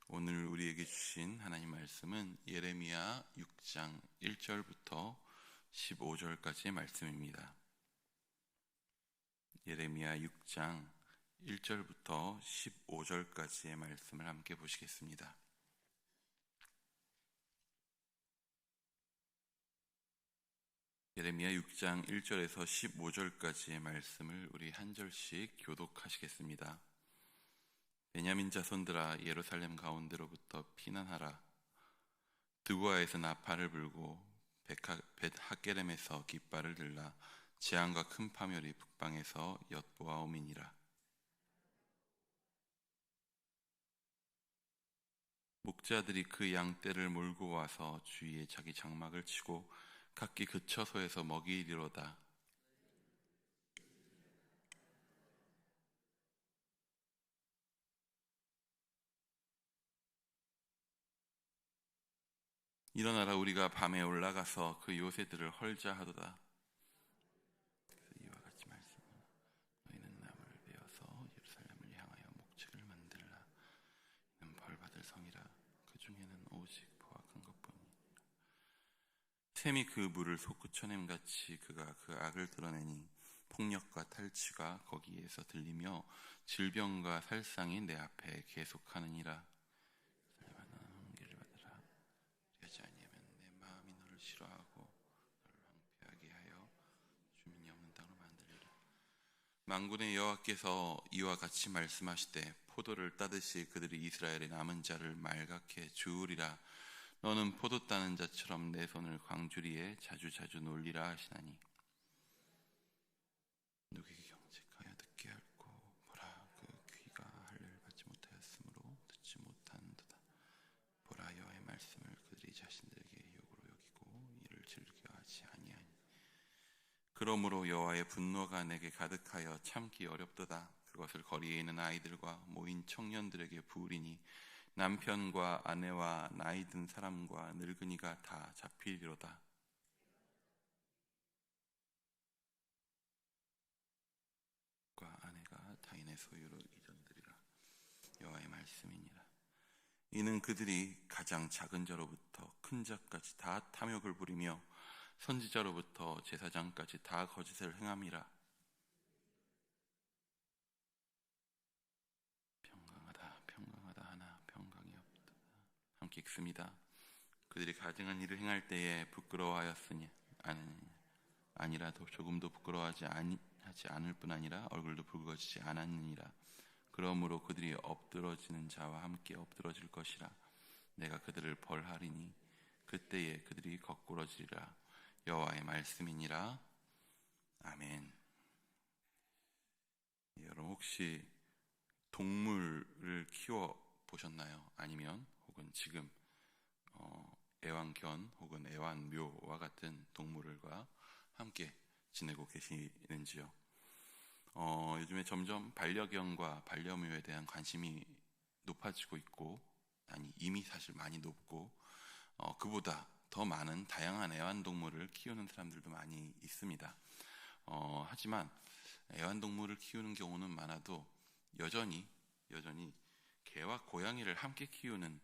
오늘 우리에게 주신 하나님 말씀은 예레미야 6장 1절부터 15절까지의 말씀입니다. 예레미야 6장 1절부터 15절까지의 말씀을 함께 보시겠습니다. 예레미야 6장 1절에서 15절까지의 말씀을 우리 한 절씩 교독하시겠습니다. 베냐민 자손들아, 예루살렘 가운데로부터 피난하라. 드고아에서 나팔을 불고 벳하게렘에서 깃발을 들라. 재앙과 큰 파멸이 북방에서 엿보아오미니라. 목자들이 그 양떼를 몰고 와서 주위에 자기 장막을 치고 각기 그 처소에서 먹이리로다. 일어나라, 우리가 밤에 올라가서 그 요새들을 헐자 하도다. 이와 같이 말씀하라. 너희는 나무를 베어서 예루살렘을 향하여 목책을 만들라. 이는 벌받을 성이라. 그 중에는 오직 포악한 것뿐이라. 샘이 그 물을 솟구쳐냄같이 그가 그 악을 드러내니 폭력과 탈취가 거기에서 들리며 질병과 살상이 내 앞에 계속하느니라. 한기를 받으라. 그렇지 아니하면 내 마음이 너를 싫어하고 너를 황폐하게 하여 주민이 없는 땅으로 만들리라. 만군의 여호와께서 이와 같이 말씀하시되 포도를 따듯이 그들이 이스라엘의 남은 자를 말갛게 주우리라. 너는 포도 따는 자처럼 내 손을 광주리에 자주자주 놀리라 하시나니 누구에게 경책하여 듣게 할고 보라, 그 귀가 할례를 받지 못하였으므로 듣지 못한도다. 보라, 여호와의 말씀을 그들이 자신들에게 욕으로 여기고 이를 즐겨하지 아니하니 그러므로 여호와의 분노가 내게 가득하여 참기 어렵도다. 그것을 거리에 있는 아이들과 모인 청년들에게 부으리니 남편과 아내와 나이 든 사람과 늙은이가 다 잡히리로다. 아내가 타인의 소유로 이전되리라. 여호와의 말씀이니라. 이는 그들이 가장 작은 자로부터 큰 자까지 다 탐욕을 부리며 선지자로부터 제사장까지 다 거짓을 행함이라. 평강하다, 평강하다 하나 평강이 없다. 함께 읽습니다. 그들이 가증한 일을 행할 때에 부끄러워하였으니 아니라도 조금도 부끄러워하지 않을 뿐 아니라 얼굴도 붉어지지 않았느니라. 그러므로 그들이 엎드러지는 자와 함께 엎드러질 것이라. 내가 그들을 벌하리니 그때에 그들이 거꾸러지리라. 여호와의 말씀이니라. 아멘. 여러분, 혹시 동물을 키워 보셨나요? 아니면 혹은 지금 애완견 혹은 애완묘와 같은 동물과 함께 지내고 계시는지요? 요즘에 점점 반려견과 반려묘에 대한 관심이 높아지고 있고, 아니 이미 사실 많이 높고, 그보다 더 많은 다양한 애완동물을 키우는 사람들도 많이 있습니다. 하지만 애완동물을 키우는 경우는 많아도 여전히 개와 고양이를 함께 키우는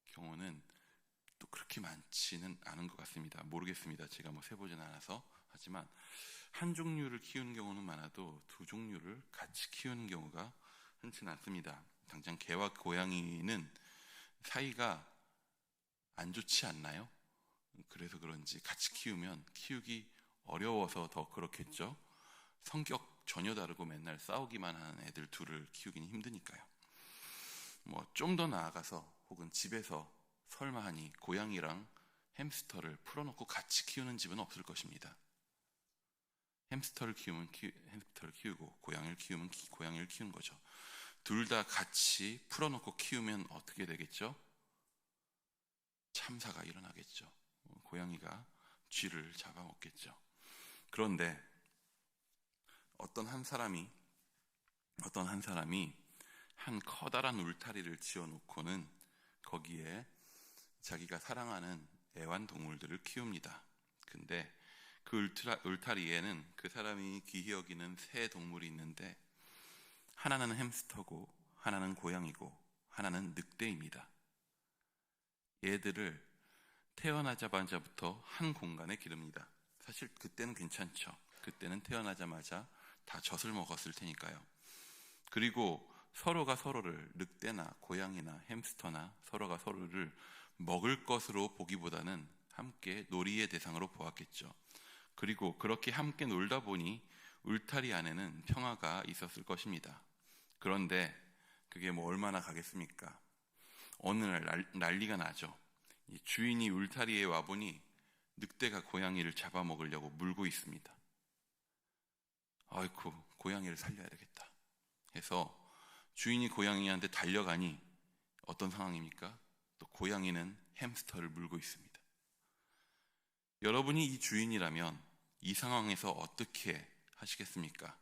경우는 또 그렇게 많지는 않은 것 같습니다. 모르겠습니다. 제가 세보진 않아서. 하지만 한 종류를 키우는 경우는 많아도 두 종류를 같이 키우는 경우가 흔치는 않습니다. 당장 개와 고양이는 사이가 안 좋지 않나요? 그래서 그런지 같이 키우면 키우기 어려워서 더 그렇겠죠. 성격 전혀 다르고 맨날 싸우기만 하는 애들 둘을 키우기는 힘드니까요. 좀 더 나아가서 혹은 집에서 설마 하니 고양이랑 햄스터를 풀어놓고 같이 키우는 집은 없을 것입니다. 햄스터를 키우면 햄스터를 키우고 고양이를 키우면 고양이를 키우는 거죠. 둘 다 같이 풀어놓고 키우면 어떻게 되겠죠? 참사가 일어나겠죠. 고양이가 쥐를 잡아먹겠죠. 그런데 어떤 한 사람이 한 커다란 울타리를 지어놓고는 거기에 자기가 사랑하는 애완동물들을 키웁니다. 근데 그 울타리에는 그 사람이 귀히 여기는 새 동물이 있는데 하나는 햄스터고 하나는 고양이고 하나는 늑대입니다. 얘들을 태어나자마자부터 한 공간에 기릅니다. 사실 그때는 괜찮죠. 그때는 태어나자마자 다 젖을 먹었을 테니까요. 그리고 서로가 서로를, 늑대나 고양이나 햄스터나 서로가 서로를 먹을 것으로 보기보다는 함께 놀이의 대상으로 보았겠죠. 그리고 그렇게 함께 놀다 보니 울타리 안에는 평화가 있었을 것입니다. 그런데 그게 뭐 얼마나 가겠습니까? 어느 날 난리가 나죠. 이 주인이 울타리에 와보니 늑대가 고양이를 잡아먹으려고 물고 있습니다. 아이쿠, 고양이를 살려야 되겠다 해서 주인이 고양이한테 달려가니 어떤 상황입니까? 또 고양이는 햄스터를 물고 있습니다. 여러분이 이 주인이라면 이 상황에서 어떻게 하시겠습니까?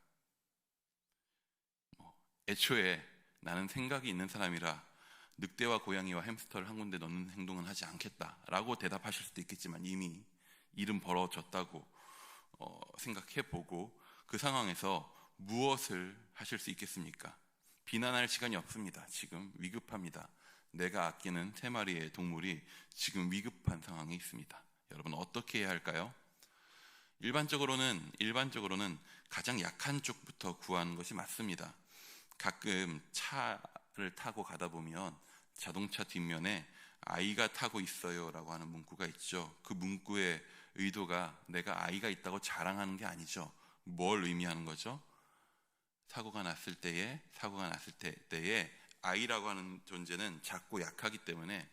애초에 나는 생각이 있는 사람이라 늑대와 고양이와 햄스터를 한 군데 넣는 행동은 하지 않겠다라고 대답하실 수도 있겠지만 이미 일은 벌어졌다고 생각해보고 그 상황에서 무엇을 하실 수 있겠습니까? 비난할 시간이 없습니다. 지금 위급합니다. 내가 아끼는 3마리의 동물이 지금 위급한 상황에 있습니다. 여러분 어떻게 해야 할까요? 일반적으로는 가장 약한 쪽부터 구하는 것이 맞습니다. 가끔 차를 타고 가다 보면 자동차 뒷면에 아이가 타고 있어요 라고 하는 문구가 있죠. 그 문구의 의도가 내가 아이가 있다고 자랑하는 게 아니죠. 뭘 의미하는 거죠? 사고가 났을 때에 아이라고 하는 존재는 작고 약하기 때문에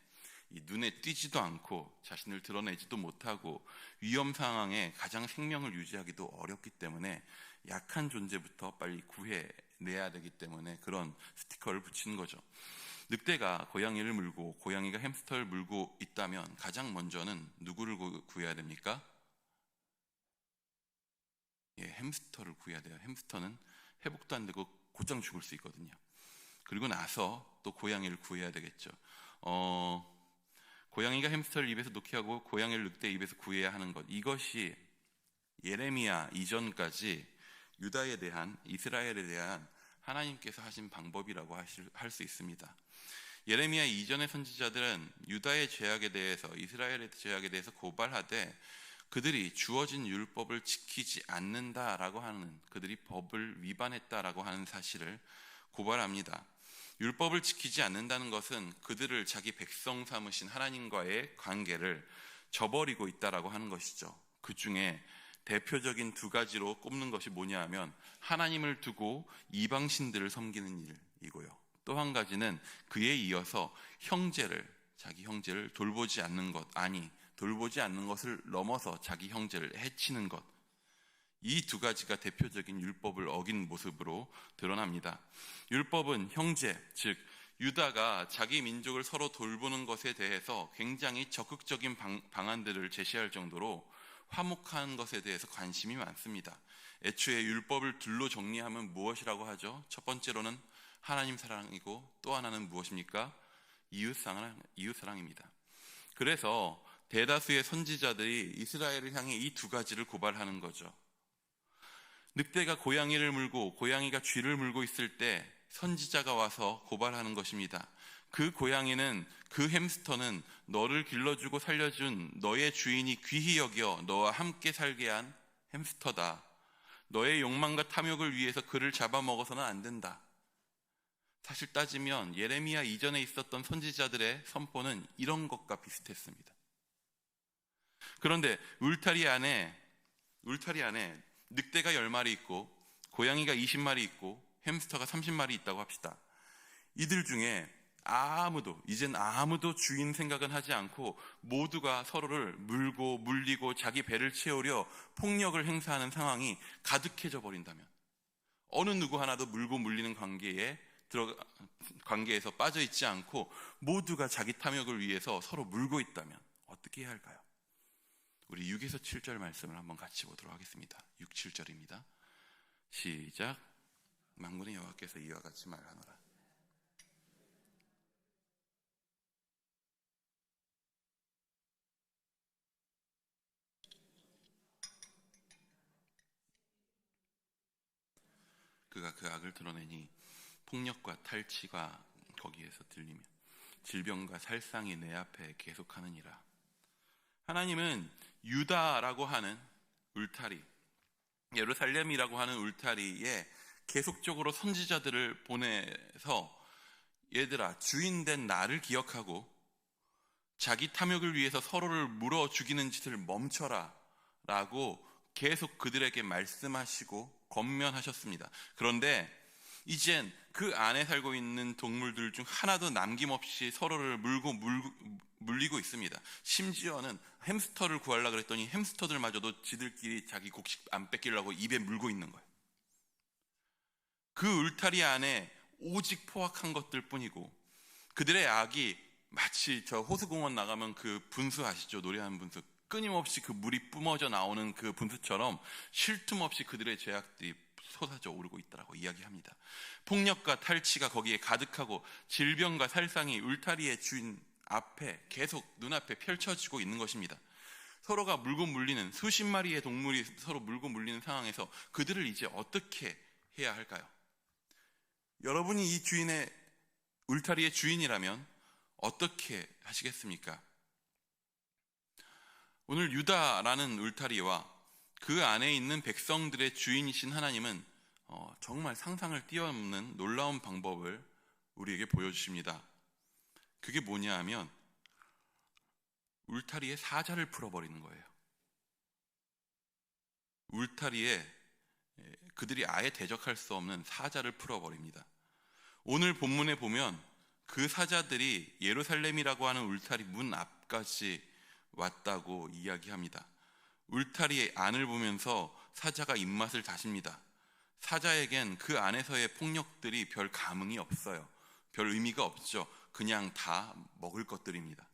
이 눈에 띄지도 않고 자신을 드러내지도 못하고 위험 상황에 가장 생명을 유지하기도 어렵기 때문에 약한 존재부터 빨리 구해내야 되기 때문에 그런 스티커를 붙이는 거죠. 늑대가 고양이를 물고 고양이가 햄스터를 물고 있다면 가장 먼저는 누구를 구해야 됩니까? 햄스터를 구해야 돼요. 햄스터는 회복도 안 되고 곧장 죽을 수 있거든요. 그리고 나서 또 고양이를 구해야 되겠죠. 고양이가 햄스터를 입에서 놓게 하고 고양이를 늑대 입에서 구해야 하는 것, 이것이 예레미야 이전까지 유다에 대한, 이스라엘에 대한 하나님께서 하신 방법이라고 할 수 있습니다. 예레미야 이전의 선지자들은 유다의 죄악에 대해서, 이스라엘의 죄악에 대해서 고발하되 그들이 주어진 율법을 지키지 않는다라고 하는, 그들이 법을 위반했다라고 하는 사실을 고발합니다. 율법을 지키지 않는다는 것은 그들을 자기 백성 삼으신 하나님과의 관계를 저버리고 있다라고 하는 것이죠. 그 중에 대표적인 2가지로 꼽는 것이 뭐냐 하면 하나님을 두고 이방신들을 섬기는 일이고요. 또 한 가지는 그에 이어서 자기 형제를 돌보지 않는 것, 돌보지 않는 것을 넘어서 자기 형제를 해치는 것, 이 2가지가 대표적인 율법을 어긴 모습으로 드러납니다. 율법은 형제, 즉 유다가 자기 민족을 서로 돌보는 것에 대해서 굉장히 적극적인 방안들을 제시할 정도로 화목한 것에 대해서 관심이 많습니다. 애초에 율법을 둘로 정리하면 무엇이라고 하죠? 첫 번째로는 하나님 사랑이고 또 하나는 무엇입니까? 이웃사랑입니다. 그래서 대다수의 선지자들이 이스라엘을 향해 이 2가지를 고발하는 거죠. 늑대가 고양이를 물고 고양이가 쥐를 물고 있을 때 선지자가 와서 고발하는 것입니다. 그 고양이는, 그 햄스터는 너를 길러주고 살려준 너의 주인이 귀히 여겨 너와 함께 살게 한 햄스터다. 너의 욕망과 탐욕을 위해서 그를 잡아먹어서는 안 된다. 사실 따지면 예레미야 이전에 있었던 선지자들의 선포는 이런 것과 비슷했습니다. 그런데 울타리 안에 늑대가 10마리 있고 고양이가 20마리 있고 햄스터가 30마리 있다고 합시다. 이들 중에 이젠 아무도 주인 생각은 하지 않고 모두가 서로를 물고 물리고 자기 배를 채우려 폭력을 행사하는 상황이 가득해져 버린다면, 어느 누구 하나도 물고 물리는 관계에서 빠져 있지 않고 모두가 자기 탐욕을 위해서 서로 물고 있다면 어떻게 해야 할까요? 우리 6에서 7절 말씀을 한번 같이 보도록 하겠습니다. 6, 7절입니다. 시작. 만군의 여호와께서 이와 같이 말하노라. 그가 그 악을 드러내니 폭력과 탈취가 거기에서 들리며 질병과 살상이 내 앞에 계속하느니라. 하나님은 유다라고 하는 울타리, 예루살렘이라고 하는 울타리에 계속적으로 선지자들을 보내서 얘들아, 주인된 나를 기억하고 자기 탐욕을 위해서 서로를 물어 죽이는 짓을 멈춰라 라고 계속 그들에게 말씀하시고 권면하셨습니다. 그런데 이젠 그 안에 살고 있는 동물들 중 하나도 남김없이 서로를 물리고 있습니다. 심지어는 햄스터를 구하려고 그랬더니 햄스터들마저도 지들끼리 자기 곡식 안 뺏기려고 입에 물고 있는 거예요. 그 울타리 안에 오직 포악한 것들 뿐이고, 그들의 악이 마치 저 호수공원 나가면 그 분수 아시죠? 노래하는 분수, 끊임없이 그 물이 뿜어져 나오는 그 분수처럼 쉴 틈 없이 그들의 죄악들이 솟아져 오르고 있다고 이야기합니다. 폭력과 탈취가 거기에 가득하고 질병과 살상이 울타리의 주인 앞에 계속 눈앞에 펼쳐지고 있는 것입니다. 서로가 물고 물리는, 수십 마리의 동물이 서로 물고 물리는 상황에서 그들을 이제 어떻게 해야 할까요? 여러분이 이 주인의 울타리의 주인이라면 어떻게 하시겠습니까? 오늘 유다라는 울타리와 그 안에 있는 백성들의 주인이신 하나님은 정말 상상을 뛰어넘는 놀라운 방법을 우리에게 보여주십니다. 그게 뭐냐 하면 울타리에 사자를 풀어버리는 거예요. 울타리에 그들이 아예 대적할 수 없는 사자를 풀어버립니다. 오늘 본문에 보면 그 사자들이 예루살렘이라고 하는 울타리 문 앞까지 왔다고 이야기합니다. 울타리의 안을 보면서 사자가 입맛을 다십니다. 사자에겐 그 안에서의 폭력들이 별 감흥이 없어요. 별 의미가 없죠. 그냥 다 먹을 것들입니다.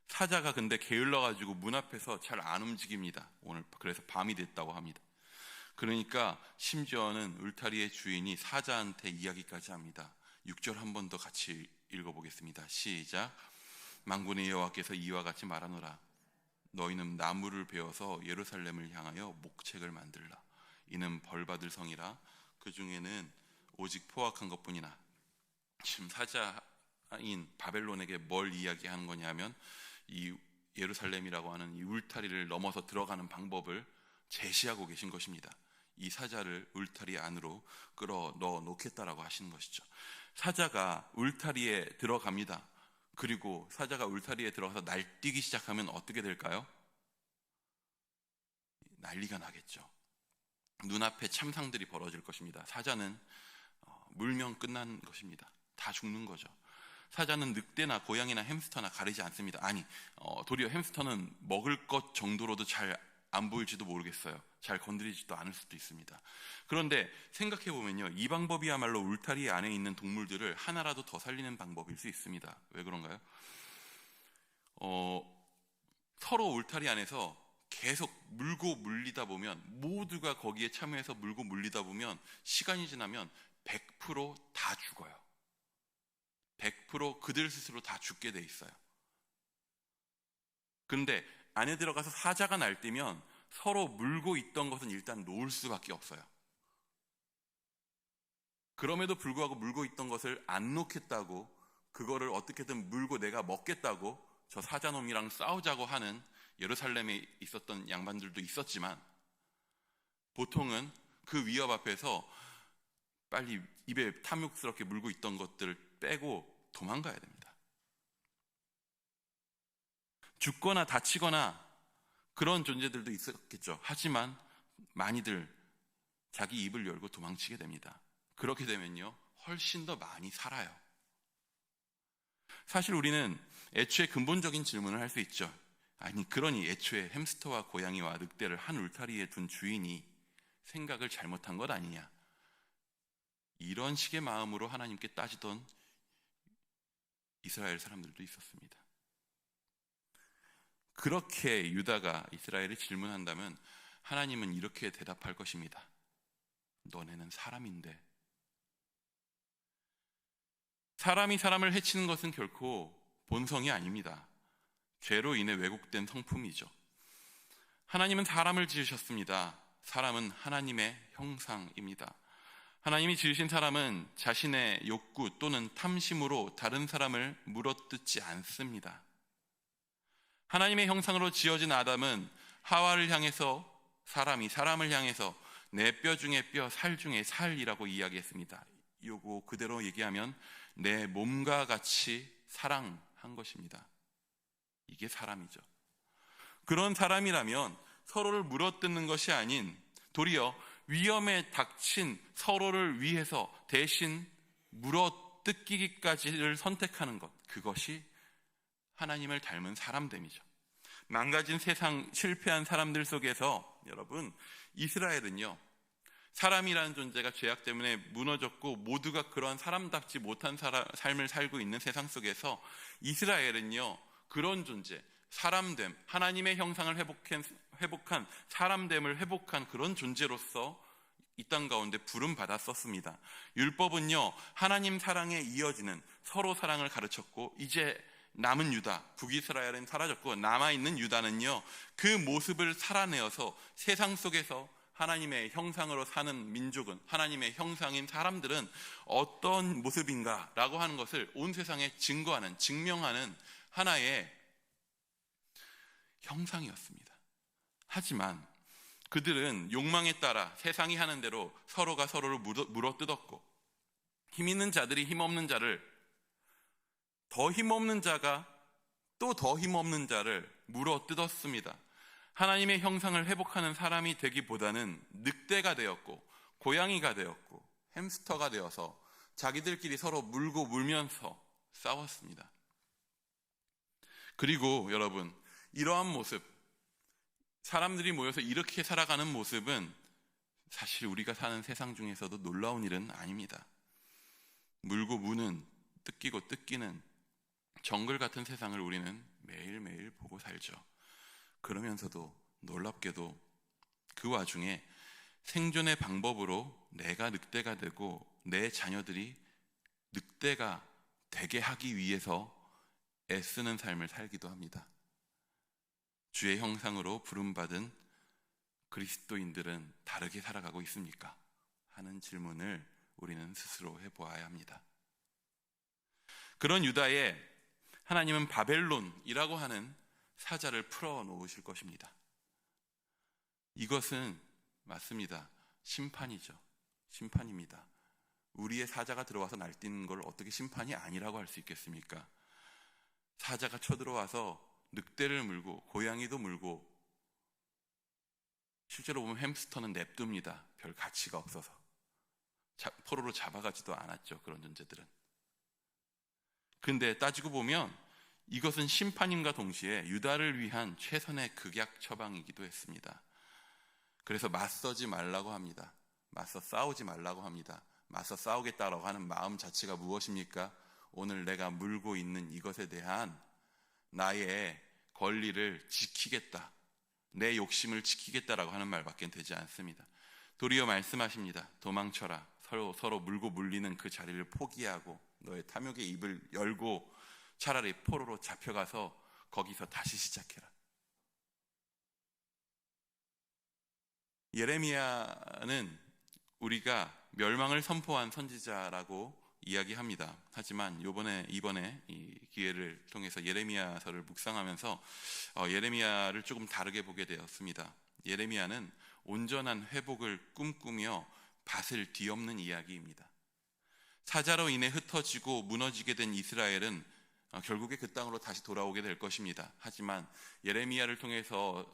사자가 근데 게을러가지고 문 앞에서 잘 안 움직입니다. 오늘 그래서 밤이 됐다고 합니다. 그러니까 심지어는 울타리의 주인이 사자한테 이야기까지 합니다. 6절 한 번 더 같이 읽어보겠습니다. 시작. 만군의 여호와께서 이와 같이 말하노라. 너희는 나무를 베어서 예루살렘을 향하여 목책을 만들라. 이는 벌받을 성이라. 그 중에는 오직 포악한 것뿐이나. 지금 사자인 바벨론에게 뭘 이야기하는 거냐면 이 예루살렘이라고 하는 이 울타리를 넘어서 들어가는 방법을 제시하고 계신 것입니다. 이 사자를 울타리 안으로 끌어 넣어 놓겠다라고 하시는 것이죠. 사자가 울타리에 들어갑니다. 그리고 사자가 울타리에 들어가서 날뛰기 시작하면 어떻게 될까요? 난리가 나겠죠. 눈앞에 참상들이 벌어질 것입니다. 사자는 물면 끝난 것입니다. 다 죽는 거죠. 사자는 늑대나 고양이나 햄스터나 가리지 않습니다. 아니, 도리어 햄스터는 먹을 것 정도로도 잘 안 보일지도 모르겠어요. 잘 건드리지도 않을 수도 있습니다. 그런데 생각해보면요, 이 방법이야말로 울타리 안에 있는 동물들을 하나라도 더 살리는 방법일 수 있습니다. 왜 그런가요? 서로 울타리 안에서 계속 물고 물리다 보면, 모두가 거기에 참여해서 물고 물리다 보면 시간이 지나면 100%다 죽어요. 100% 그들 스스로 다 죽게 돼 있어요. 그런데 안에 들어가서 사자가 날뛰면 서로 물고 있던 것은 일단 놓을 수밖에 없어요. 그럼에도 불구하고 물고 있던 것을 안 놓겠다고, 그거를 어떻게든 물고 내가 먹겠다고 저 사자놈이랑 싸우자고 하는 예루살렘에 있었던 양반들도 있었지만, 보통은 그 위협 앞에서 빨리 입에 탐욕스럽게 물고 있던 것들을 빼고 도망가야 됩니다. 죽거나 다치거나 그런 존재들도 있었겠죠. 하지만 많이들 자기 입을 열고 도망치게 됩니다. 그렇게 되면요, 훨씬 더 많이 살아요. 사실 우리는 애초에 근본적인 질문을 할 수 있죠. 아니, 그러니 애초에 햄스터와 고양이와 늑대를 한 울타리에 둔 주인이 생각을 잘못한 것 아니냐. 이런 식의 마음으로 하나님께 따지던 이스라엘 사람들도 있었습니다. 그렇게 유다가 이스라엘을 질문한다면 하나님은 이렇게 대답할 것입니다. 너네는 사람인데. 사람이 사람을 해치는 것은 결코 본성이 아닙니다. 죄로 인해 왜곡된 성품이죠. 하나님은 사람을 지으셨습니다. 사람은 하나님의 형상입니다. 하나님이 지으신 사람은 자신의 욕구 또는 탐심으로 다른 사람을 물어뜯지 않습니다. 하나님의 형상으로 지어진 아담은 하와를 향해서 사람을 향해서 내 뼈 중에 뼈, 살 중에 살이라고 이야기했습니다. 요거 그대로 얘기하면 내 몸과 같이 사랑한 것입니다. 이게 사람이죠. 그런 사람이라면 서로를 물어뜯는 것이 아닌 도리어 위험에 닥친 서로를 위해서 대신 물어뜯기기까지를 선택하는 것, 그것이 하나님을 닮은 사람됨이죠. 망가진 세상, 실패한 사람들 속에서 여러분, 이스라엘은요, 사람이라는 존재가 죄악 때문에 무너졌고 모두가 그런 사람답지 못한 삶을 살고 있는 세상 속에서 이스라엘은요, 그런 존재, 사람됨, 하나님의 형상을 회복한 사람됨을 회복한 그런 존재로서 이 땅 가운데 부름받았었습니다. 율법은요, 하나님 사랑에 이어지는 서로 사랑을 가르쳤고, 이제 남은 유다, 북이스라엘은 사라졌고 남아있는 유다는요, 그 모습을 살아내어서 세상 속에서 하나님의 형상으로 사는 민족은, 하나님의 형상인 사람들은 어떤 모습인가 라고 하는 것을 온 세상에 증거하는, 증명하는 하나의 형상이었습니다. 하지만 그들은 욕망에 따라 세상이 하는 대로 서로가 서로를 물어뜯었고, 힘 있는 자들이 힘없는 자를, 더 힘없는 자가 또 더 힘없는 자를 물어뜯었습니다. 하나님의 형상을 회복하는 사람이 되기보다는 늑대가 되었고 고양이가 되었고 햄스터가 되어서 자기들끼리 서로 물고 물면서 싸웠습니다. 그리고 여러분, 이러한 모습, 사람들이 모여서 이렇게 살아가는 모습은 사실 우리가 사는 세상 중에서도 놀라운 일은 아닙니다. 물고 무는, 뜯기고 뜯기는 정글 같은 세상을 우리는 매일매일 보고 살죠. 그러면서도 놀랍게도 그 와중에 생존의 방법으로 내가 늑대가 되고 내 자녀들이 늑대가 되게 하기 위해서 애쓰는 삶을 살기도 합니다. 주의 형상으로 부름받은 그리스도인들은 다르게 살아가고 있습니까? 하는 질문을 우리는 스스로 해보아야 합니다. 그런 유다에 하나님은 바벨론이라고 하는 사자를 풀어놓으실 것입니다. 이것은 맞습니다. 심판이죠. 심판입니다. 우리의 사자가 들어와서 날뛰는 걸 어떻게 심판이 아니라고 할 수 있겠습니까? 사자가 쳐들어와서 늑대를 물고 고양이도 물고, 실제로 보면 햄스터는 냅둡니다. 별 가치가 없어서. 포로로 잡아가지도 않았죠, 그런 존재들은. 근데 따지고 보면 이것은 심판임과 동시에 유다를 위한 최선의 극약 처방이기도 했습니다. 그래서 맞서지 말라고 합니다. 맞서 싸우지 말라고 합니다. 맞서 싸우겠다라고 하는 마음 자체가 무엇입니까? 오늘 내가 물고 있는 이것에 대한 나의 권리를 지키겠다, 내 욕심을 지키겠다라고 하는 말밖에 되지 않습니다. 도리어 말씀하십니다. 도망쳐라. 서로 물고 물리는 그 자리를 포기하고 너의 탐욕의 입을 열고 차라리 포로로 잡혀가서 거기서 다시 시작해라. 예레미야는 우리가 멸망을 선포한 선지자라고 이야기합니다. 하지만 이번에 이 기회를 통해서 예레미야서를 묵상하면서 예레미야를 조금 다르게 보게 되었습니다. 예레미야는 온전한 회복을 꿈꾸며 밭을 뒤엎는 이야기입니다. 사자로 인해 흩어지고 무너지게 된 이스라엘은 결국에 그 땅으로 다시 돌아오게 될 것입니다. 하지만 예레미야를 통해서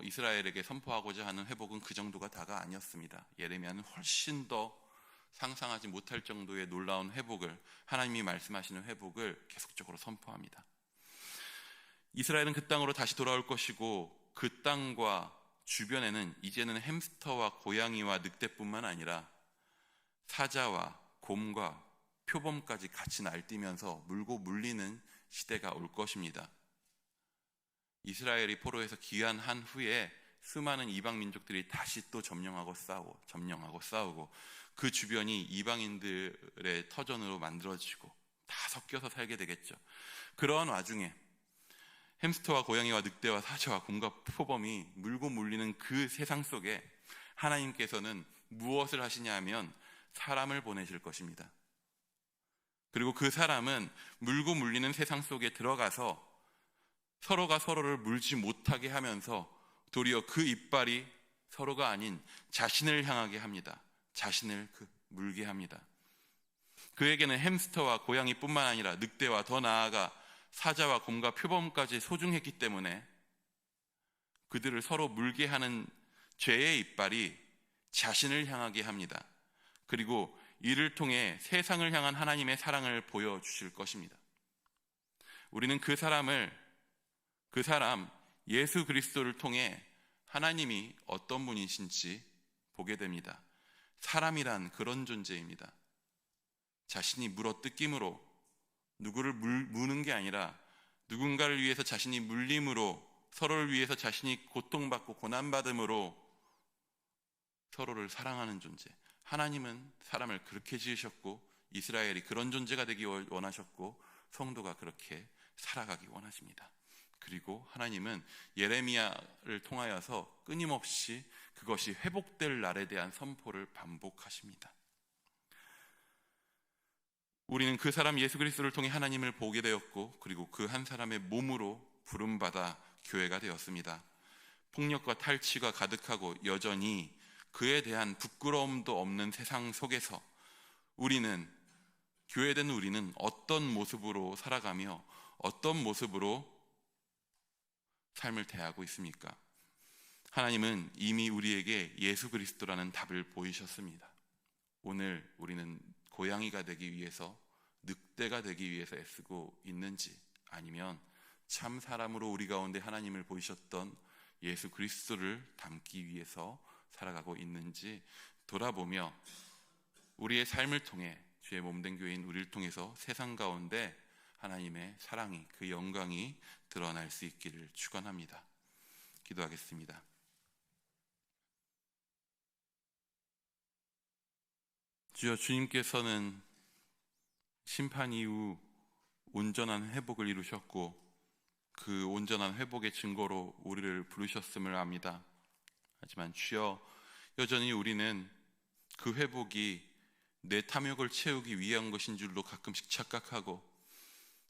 이스라엘에게 선포하고자 하는 회복은 그 정도가 다가 아니었습니다. 예레미야는 훨씬 더 상상하지 못할 정도의 놀라운 회복을, 하나님이 말씀하시는 회복을 계속적으로 선포합니다. 이스라엘은 그 땅으로 다시 돌아올 것이고, 그 땅과 주변에는 이제는 햄스터와 고양이와 늑대뿐만 아니라 사자와 곰과 표범까지 같이 날뛰면서 물고 물리는 시대가 올 것입니다. 이스라엘이 포로에서 귀환한 후에 수많은 이방 민족들이 다시 또 점령하고 싸우고 그 주변이 이방인들의 터전으로 만들어지고 다 섞여서 살게 되겠죠. 그러한 와중에 햄스터와 고양이와 늑대와 사자와 곰과 표범이 물고 물리는 그 세상 속에 하나님께서는 무엇을 하시냐 하면 사람을 보내실 것입니다. 그리고 그 사람은 물고 물리는 세상 속에 들어가서 서로가 서로를 물지 못하게 하면서 도리어 그 이빨이 서로가 아닌 자신을 향하게 합니다. 자신을 물게 합니다. 그에게는 햄스터와 고양이뿐만 아니라 늑대와 더 나아가 사자와 곰과 표범까지 소중했기 때문에 그들을 서로 물게 하는 죄의 이빨이 자신을 향하게 합니다. 그리고 이를 통해 세상을 향한 하나님의 사랑을 보여주실 것입니다. 우리는 그 사람 예수 그리스도를 통해 하나님이 어떤 분이신지 보게 됩니다. 사람이란 그런 존재입니다. 자신이 물어뜯김으로 누구를 무는 게 아니라 누군가를 위해서 자신이 물림으로, 서로를 위해서 자신이 고통받고 고난받음으로 서로를 사랑하는 존재. 하나님은 사람을 그렇게 지으셨고 이스라엘이 그런 존재가 되기 원하셨고 성도가 그렇게 살아가기 원하십니다. 그리고 하나님은 예레미야를 통하여서 끊임없이 그것이 회복될 날에 대한 선포를 반복하십니다. 우리는 그 사람 예수 그리스도를 통해 하나님을 보게 되었고, 그리고 그 한 사람의 몸으로 부름받아 교회가 되었습니다. 폭력과 탈취가 가득하고 여전히 그에 대한 부끄러움도 없는 세상 속에서 교회된 우리는 어떤 모습으로 살아가며 어떤 모습으로 삶을 대하고 있습니까? 하나님은 이미 우리에게 예수 그리스도라는 답을 보이셨습니다. 오늘 우리는 고양이가 되기 위해서, 늑대가 되기 위해서 애쓰고 있는지, 아니면 참 사람으로 우리 가운데 하나님을 보이셨던 예수 그리스도를 닮기 위해서 살아가고 있는지 돌아보며 우리의 삶을 통해 주의 몸된 교회인 우리를 통해서 세상 가운데 하나님의 사랑이, 그 영광이 드러날 수 있기를 축원합니다. 기도하겠습니다. 주여, 주님께서는 심판 이후 온전한 회복을 이루셨고 그 온전한 회복의 증거로 우리를 부르셨음을 압니다. 하지만 주여, 여전히 우리는 그 회복이 내 탐욕을 채우기 위한 것인 줄로 가끔씩 착각하고,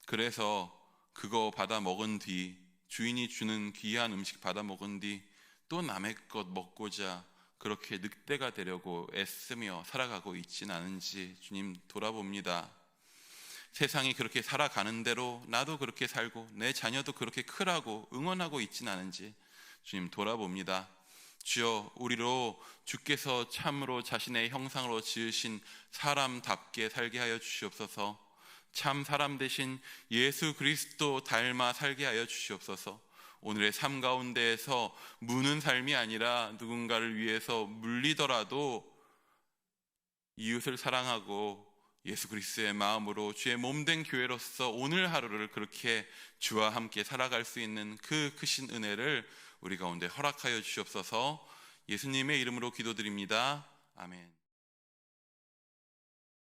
그래서 그거 받아 먹은 뒤, 주인이 주는 귀한 음식 받아 먹은 뒤 또 남의 것 먹고자 그렇게 늑대가 되려고 애쓰며 살아가고 있진 않은지 주님 돌아봅니다. 세상이 그렇게 살아가는 대로 나도 그렇게 살고 내 자녀도 그렇게 크라고 응원하고 있진 않은지 주님 돌아봅니다. 주여, 우리로 주께서 참으로 자신의 형상으로 지으신 사람답게 살게 하여 주시옵소서. 참 사람 대신 예수 그리스도 닮아 살게 하여 주시옵소서. 오늘의 삶 가운데에서 무는 삶이 아니라 누군가를 위해서 물리더라도 이웃을 사랑하고 예수 그리스도의 마음으로 주의 몸된 교회로서 오늘 하루를 그렇게 주와 함께 살아갈 수 있는 그 크신 은혜를 우리 가운데 허락하여 주시옵소서. 예수님의 이름으로 기도드립니다. 아멘.